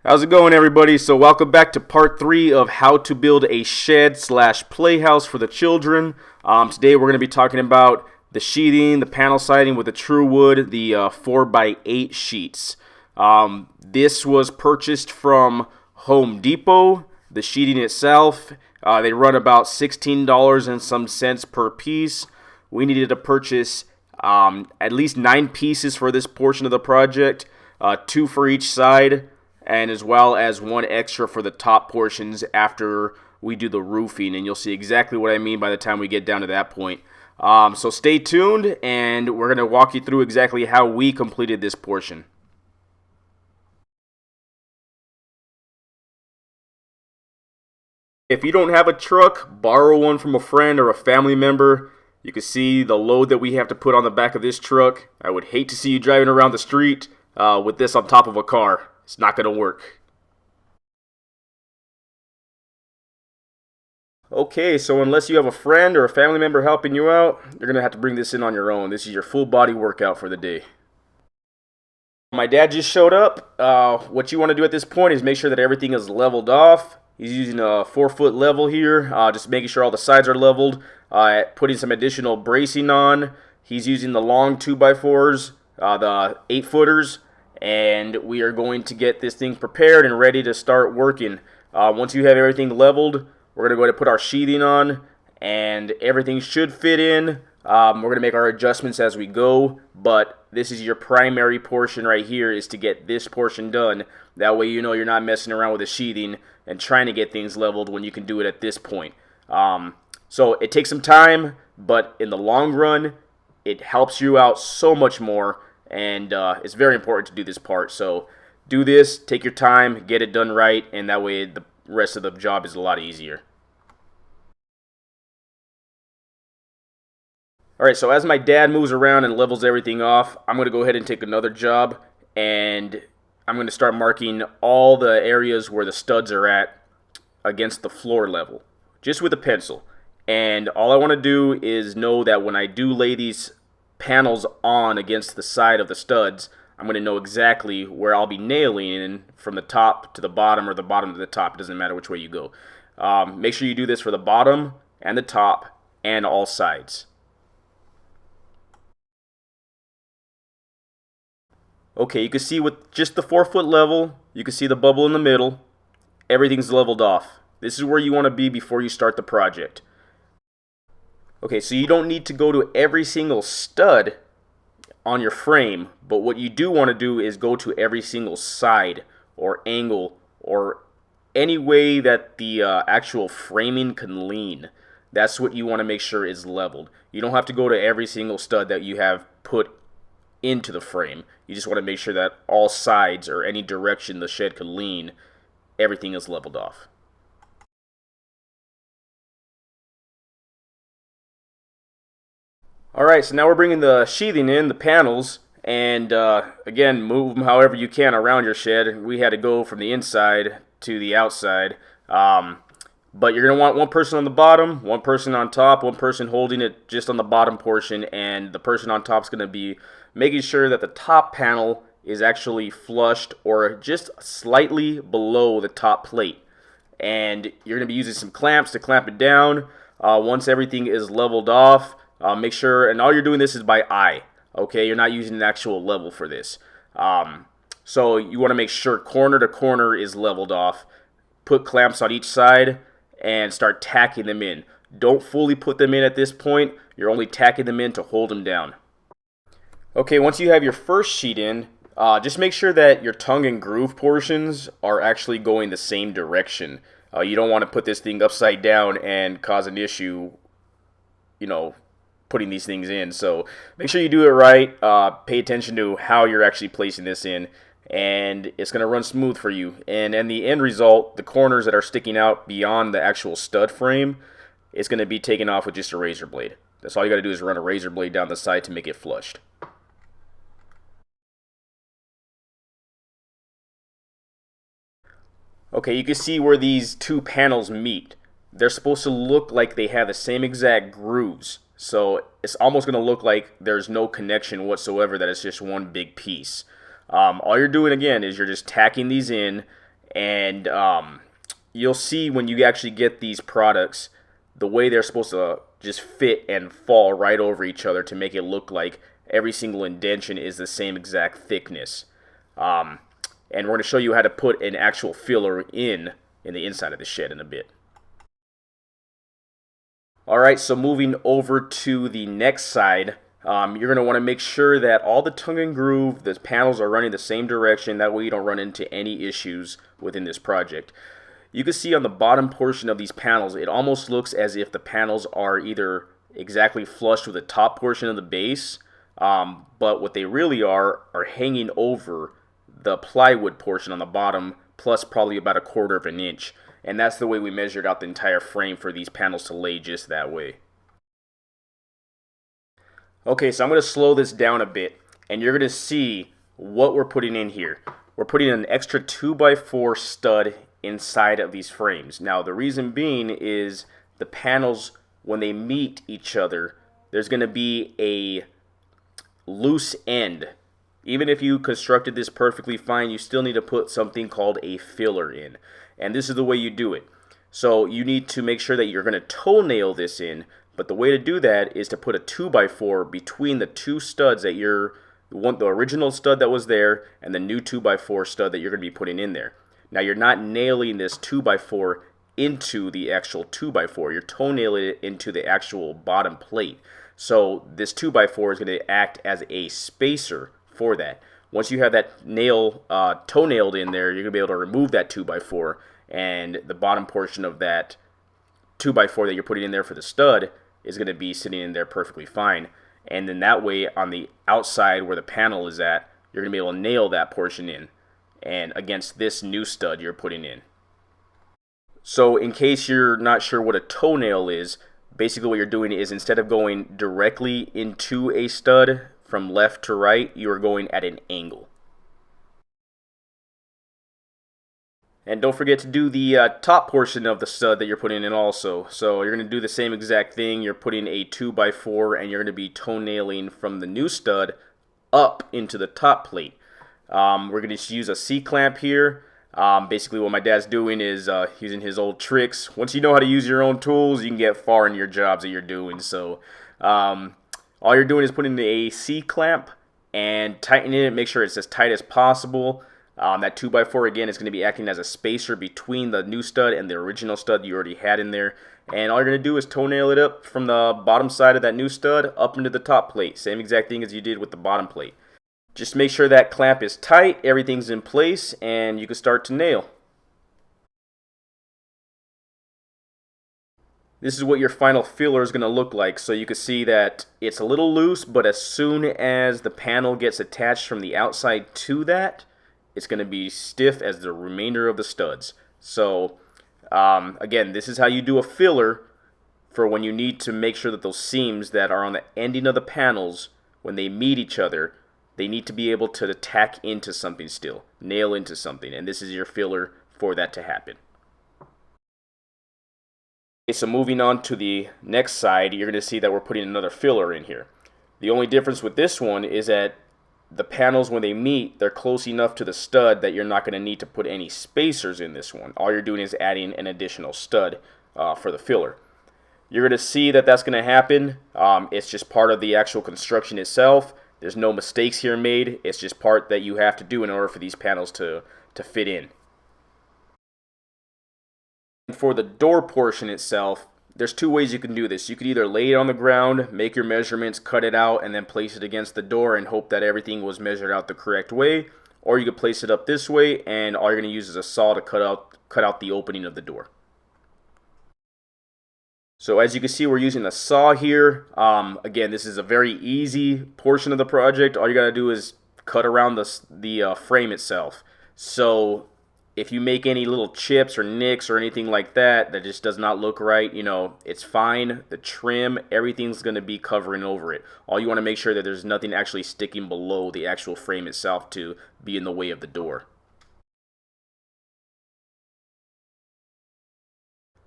How's it going, everybody? So welcome back to part 3 of how to build a shed slash playhouse for the children. Today we're going to be talking about the sheathing, the panel siding with the true wood, the 4x8 sheets. This was purchased from Home Depot. The sheeting itself, they run about $16 and some cents per piece. We needed to purchase at least 9 pieces for this portion of the project, 2 for each side, and as well as 1 extra for the top portions after we do the roofing, and you'll see exactly what I mean by the time we get down to that point. So stay tuned, and we're going to walk you through exactly how we completed this portion. If you don't have a truck, borrow one from a friend or a family member. You can see the load that we have to put on the back of this truck. I would hate to see you driving around the street with this on top of a car. It's not going to work. Okay, so unless you have a friend or a family member helping you out, you're going to have to bring this in on your own. This is your full body workout for the day. My dad just showed up. What you want to do at this point is make sure that everything is leveled off. He's using a 4-foot level here, just making sure all the sides are leveled, putting some additional bracing on. He's using the long 2x4s, the 8-footers, and we are going to get this thing prepared and ready to start working. Once you have everything leveled, we're going to go ahead and put our sheathing on, and everything should fit in. We're going to make our adjustments as we go, but this is your primary portion right here, is to get this portion done. That way you know you're not messing around with the sheathing and trying to get things leveled when you can do it at this point. So it takes some time, but in the long run, it helps you out so much more, and it's very important to do this part. So do this, take your time, get it done right, and that way the rest of the job is a lot easier. Alright, so as my dad moves around and levels everything off, I'm going to go ahead and take another job, and I'm going to start marking all the areas where the studs are at against the floor level, just with a pencil. And all I want to do is know that when I do lay these panels on against the side of the studs, I'm going to know exactly where I'll be nailing in from the top to the bottom or the bottom to the top. It doesn't matter which way you go. Make sure you do this for the bottom and the top and all sides. Okay, you can see with just the 4-foot level, you can see the bubble in the middle. Everything's leveled off. This is where you want to be before you start the project. Okay, so you don't need to go to every single stud on your frame, but what you do want to do is go to every single side or angle or any way that the actual framing can lean. That's what you want to make sure is leveled. You don't have to go to every single stud that you have put into the frame. You just want to make sure that all sides or any direction the shed could lean, everything is leveled off. Alright, so now we're bringing the sheathing in, the panels, and again, move them however you can around your shed. We had to go from the inside to the outside. But you're going to want one person on the bottom, one person on top, one person holding it just on the bottom portion, and the person on top is going to be making sure that the top panel is actually flushed or just slightly below the top plate. And you're going to be using some clamps to clamp it down. Once everything is leveled off, make sure, and all you're doing this is by eye, okay? You're not using an actual level for this. So you want to make sure corner to corner is leveled off. Put clamps on each side and start tacking them in. Don't fully put them in at this point. You're only tacking them in to hold them down. Okay, once you have your first sheet in, just make sure that your tongue and groove portions are actually going the same direction. You don't want to put this thing upside down and cause an issue, putting these things in. So make sure you do it right. Pay attention to how you're actually placing this in, and it's going to run smooth for you. And the end result, the corners that are sticking out beyond the actual stud frame, is going to be taken off with just a razor blade. That's all you got to do, is run a razor blade down the side to make it flushed. Okay, you can see where these two panels meet. They're supposed to look like they have the same exact grooves. So it's almost going to look like there's no connection whatsoever, that it's just one big piece. All you're doing, again, is you're just tacking these in, And you'll see when you actually get these products, the way they're supposed to just fit and fall right over each other to make it look like every single indention is the same exact thickness. Um, and we're going to show you how to put an actual filler in the inside of the shed in a bit. Alright, so moving over to the next side, you're going to want to make sure that all the tongue and groove, the panels are running the same direction. That way you don't run into any issues within this project. You can see on the bottom portion of these panels, it almost looks as if the panels are either exactly flush with the top portion of the base, but what they really are hanging over the plywood portion on the bottom, plus probably about 1/4 of an inch. And that's the way we measured out the entire frame for these panels to lay just that way. Okay, so I'm going to slow this down a bit, and you're going to see what we're putting in here. We're putting an extra 2x4 stud inside of these frames. Now, the reason being is the panels, when they meet each other, there's going to be a loose end. Even if you constructed this perfectly fine, you still need to put something called a filler in. And this is the way you do it. So you need to make sure that you're going to toenail this in, but the way to do that is to put a 2x4 between the two studs that the original stud that was there and the new 2x4 stud that you're going to be putting in there. Now you're not nailing this 2x4 into the actual 2x4, you're toenailing it into the actual bottom plate. So this 2x4 is going to act as a spacer for that. Once you have that nail toenailed in there, you're going to be able to remove that 2x4, and the bottom portion of that 2x4 that you're putting in there for the stud is going to be sitting in there perfectly fine. And then that way, on the outside where the panel is at, you're going to be able to nail that portion in and against this new stud you're putting in. So in case you're not sure what a toenail is, basically what you're doing is instead of going directly into a stud from left to right, you are going at an angle. And don't forget to do the top portion of the stud that you're putting in also. So you're going to do the same exact thing. You're putting a 2x4 and you're going to be toenailing from the new stud up into the top plate. We're going to use a C-clamp here. Basically what my dad's doing is using his old tricks. Once you know how to use your own tools, you can get far in your jobs that you're doing. So all you're doing is putting a C-clamp and tightening it, make sure it's as tight as possible. That 2x4 again is going to be acting as a spacer between the new stud and the original stud you already had in there. And all you're going to do is toenail it up from the bottom side of that new stud up into the top plate. Same exact thing as you did with the bottom plate. Just make sure that clamp is tight, everything's in place, and you can start to nail. This is what your final filler is going to look like. So you can see that it's a little loose, but as soon as the panel gets attached from the outside to that, it's going to be stiff as the remainder of the studs. So again, this is how you do a filler for when you need to make sure that those seams that are on the ending of the panels, when they meet each other, they need to be able to tack into something still, nail into something, and this is your filler for that to happen. Okay, so moving on to the next side, you're going to see that we're putting another filler in here. The only difference with this one is that the panels, when they meet, they're close enough to the stud that you're not going to need to put any spacers in this one. All you're doing is adding an additional stud for the filler. You're going to see that that's going to happen. It's just part of the actual construction itself. There's no mistakes here made. It's just part that you have to do in order for these panels to fit in. For the door portion itself, there's two ways you can do this. You could either lay it on the ground, make your measurements, cut it out, and then place it against the door and hope that everything was measured out the correct way. Or you could place it up this way, and all you're going to use is a saw to cut out the opening of the door. So as you can see, we're using a saw here. Again, this is a very easy portion of the project. All you got to do is cut around the frame itself. So if you make any little chips or nicks or anything like that that just does not look right, you know, it's fine. The trim, everything's going to be covering over it. All you want to make sure that there's nothing actually sticking below the actual frame itself to be in the way of the door.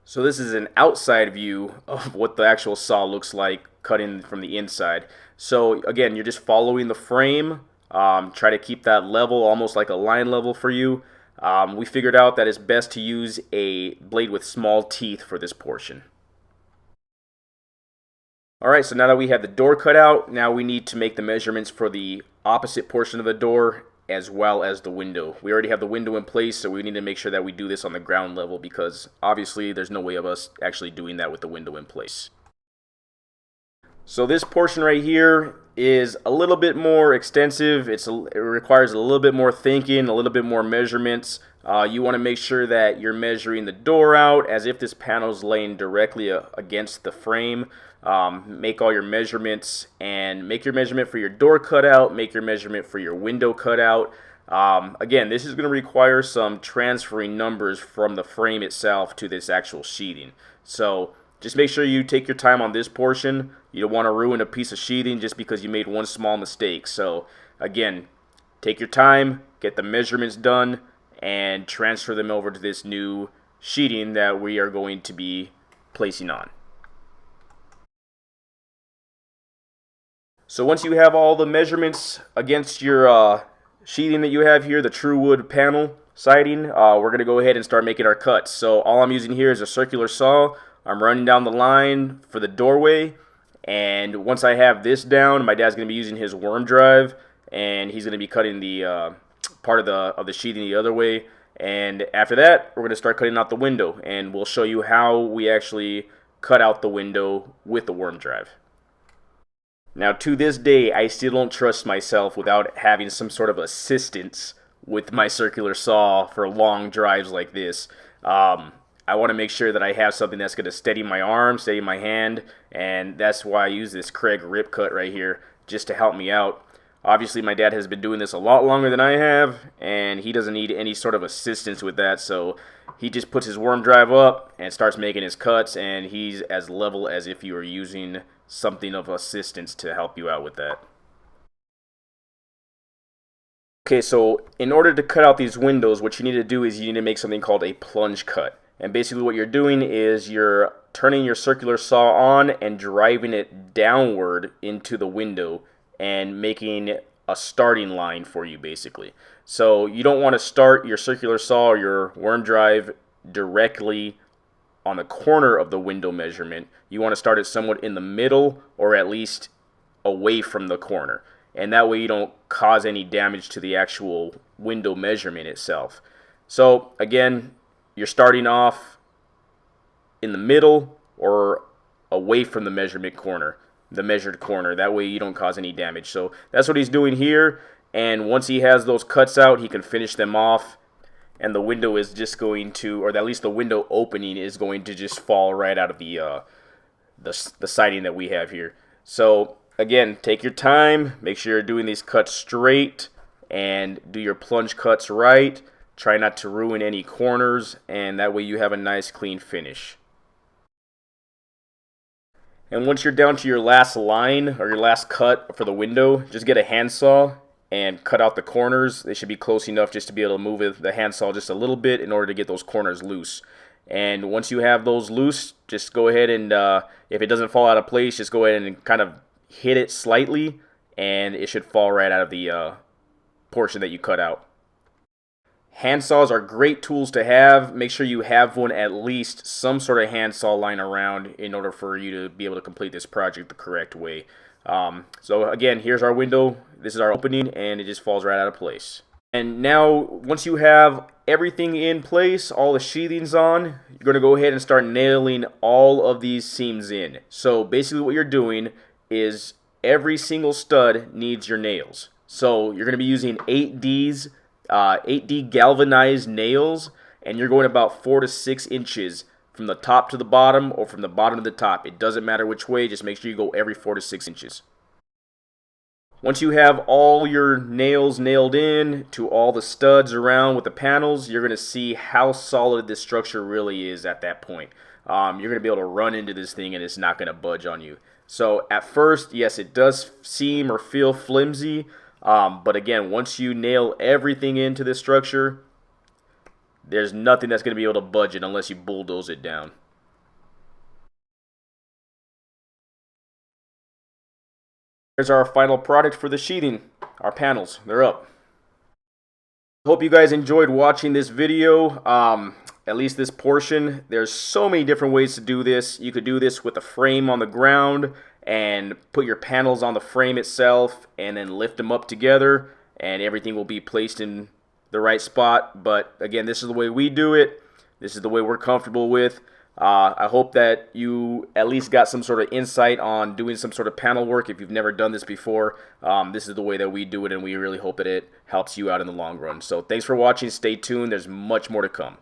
So this is an outside view of what the actual saw looks like cutting from the inside. So again, you're just following the frame. Try to keep that level, almost like a line level for you. We figured out that it's best to use a blade with small teeth for this portion. Alright, so now that we have the door cut out, now we need to make the measurements for the opposite portion of the door as well as the window. We already have the window in place, so we need to make sure that we do this on the ground level because obviously there's no way of us actually doing that with the window in place. So this portion right here is a little bit more extensive. It requires a little bit more thinking, a little bit more measurements. You want to make sure that you're measuring the door out as if this panel is laying directly against the frame. Make all your measurements and make your measurement for your door cutout, make your measurement for your window cutout. Again, this is going to require some transferring numbers from the frame itself to this actual sheathing. So just make sure you take your time on this portion. You don't want to ruin a piece of sheathing just because you made one small mistake. So again, take your time, get the measurements done, and transfer them over to this new sheathing that we are going to be placing on. So once you have all the measurements against your sheathing that you have here, the true wood panel siding, we're going to go ahead and start making our cuts. So all I'm using here is a circular saw. I'm running down the line for the doorway, and once I have this down, my dad's going to be using his worm drive, and he's going to be cutting the part of the sheathing the other way. And after that, we're going to start cutting out the window, and we'll show you how we actually cut out the window with the worm drive. Now, to this day, I still don't trust myself without having some sort of assistance with my circular saw for long drives like this. I want to make sure that I have something that's going to steady my arm, steady my hand, and that's why I use this Craig Rip Cut right here just to help me out. Obviously, my dad has been doing this a lot longer than I have, and he doesn't need any sort of assistance with that, so he just puts his worm drive up and starts making his cuts, and he's as level as if you were using something of assistance to help you out with that. Okay, so in order to cut out these windows, what you need to do is you need to make something called a plunge cut. And basically what you're doing is you're turning your circular saw on and driving it downward into the window and making a starting line for you basically. So you don't want to start your circular saw or your worm drive directly on the corner of the window measurement. You want to start it somewhat in the middle or at least away from the corner. And that way you don't cause any damage to the actual window measurement itself. So again, you're starting off in the middle or away from the measurement corner, the measured corner. That way you don't cause any damage. So that's what he's doing here. And once he has those cuts out, he can finish them off. And the window is just going to, or at least the window opening is going to just fall right out of the siding that we have here. So again, take your time. Make sure you're doing these cuts straight and do your plunge cuts right. Try not to ruin any corners, and that way you have a nice clean finish. And once you're down to your last line or your last cut for the window, just get a handsaw and cut out the corners. They should be close enough just to be able to move the handsaw just a little bit in order to get those corners loose. And once you have those loose, just go ahead and if it doesn't fall out of place, just go ahead and kind of hit it slightly, and it should fall right out of the portion that you cut out. Handsaws are great tools to have. Make sure you have one, at least some sort of handsaw lying around in order for you to be able to complete this project the correct way. So again, here's our window. This is our opening, and it just falls right out of place. And now, once you have everything in place, all the sheathings on, you're going to go ahead and start nailing all of these seams in. So basically what you're doing is every single stud needs your nails. So you're going to be using 8D galvanized nails, and you're going about 4 to 6 inches from the top to the bottom or from the bottom to the top. It doesn't matter which way, just make sure you go every 4 to 6 inches. Once you have all your nails nailed in to all the studs around with the panels, you're going to see how solid this structure really is at that point. You're going to be able to run into this thing and it's not going to budge on you. So at first, yes, it does seem or feel flimsy, but again, once you nail everything into this structure, there's nothing that's going to be able to budge it unless you bulldoze it down. Here's our final product for the sheathing. Our panels, they're up. Hope you guys enjoyed watching this video, at least this portion. There's so many different ways to do this. You could do this with a frame on the ground and put your panels on the frame itself and then lift them up together, and everything will be placed in the right spot. But again, this is the way we do it. This is the way we're comfortable with. I hope that you at least got some sort of insight on doing some sort of panel work if you've never done this before. This is the way that we do it, and we really hope that it helps you out in the long run. So thanks for watching. Stay tuned. There's much more to come.